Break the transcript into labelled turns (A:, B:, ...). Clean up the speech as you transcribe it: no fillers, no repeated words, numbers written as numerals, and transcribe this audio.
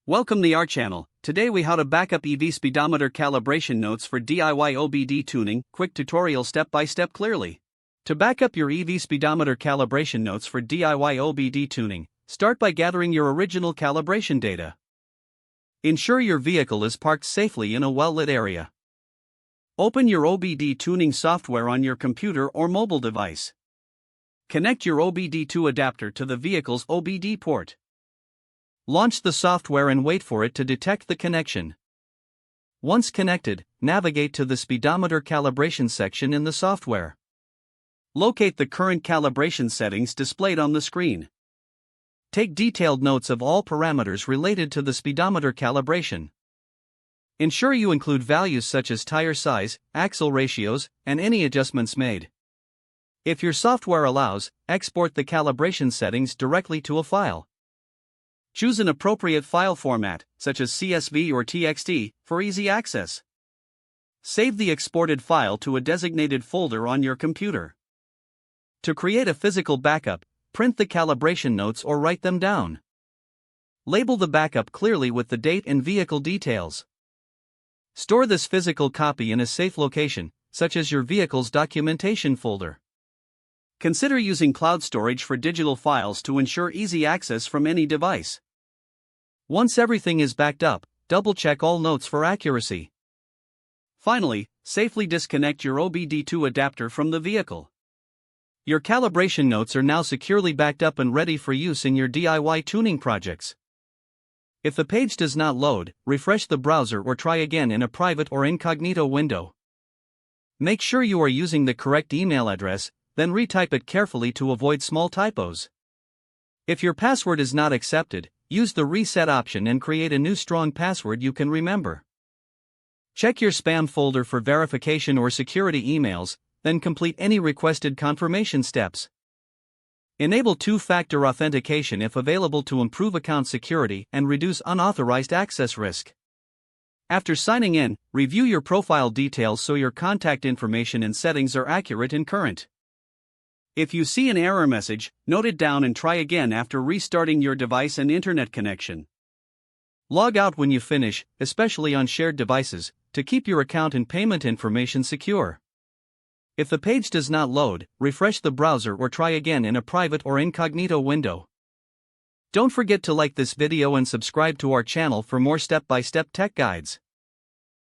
A: Welcome to our channel. Today we how to backup EV speedometer calibration notes for DIY OBD tuning. Quick tutorial step by step clearly. To backup your EV speedometer calibration notes for DIY OBD tuning, start by gathering your original calibration data. Ensure your vehicle is parked safely in a well-lit area. Open your OBD tuning software on your computer or mobile device. Connect your OBD2 adapter to the vehicle's OBD port. Launch the software and wait for it to detect the connection. Once connected, navigate to the speedometer calibration section in the software. Locate the current calibration settings displayed on the screen. Take detailed notes of all parameters related to the speedometer calibration. Ensure you include values such as tire size, axle ratios, and any adjustments made. If your software allows, export the calibration settings directly to a file. Choose an appropriate file format, such as CSV or TXT, for easy access. Save the exported file to a designated folder on your computer. To create a physical backup, print the calibration notes or write them down. Label the backup clearly with the date and vehicle details. Store this physical copy in a safe location, such as your vehicle's documentation folder. Consider using cloud storage for digital files to ensure easy access from any device. Once everything is backed up, double-check all notes for accuracy. Finally, safely disconnect your OBD2 adapter from the vehicle. Your calibration notes are now securely backed up and ready for use in your DIY tuning projects. If the page does not load, refresh the browser or try again in a private or incognito window. Make sure you are using the correct email address, then retype it carefully to avoid small typos. If your password is not accepted, use the reset option and create a new strong password you can remember. Check your spam folder for verification or security emails, then complete any requested confirmation steps. Enable two-factor authentication if available to improve account security and reduce unauthorized access risk. After signing in, review your profile details so your contact information and settings are accurate and current. If you see an error message, note it down and try again after restarting your device and internet connection. Log out when you finish, especially on shared devices, to keep your account and payment information secure. If the page does not load, refresh the browser or try again in a private or incognito window. Don't forget to like this video and subscribe to our channel for more step-by-step tech guides.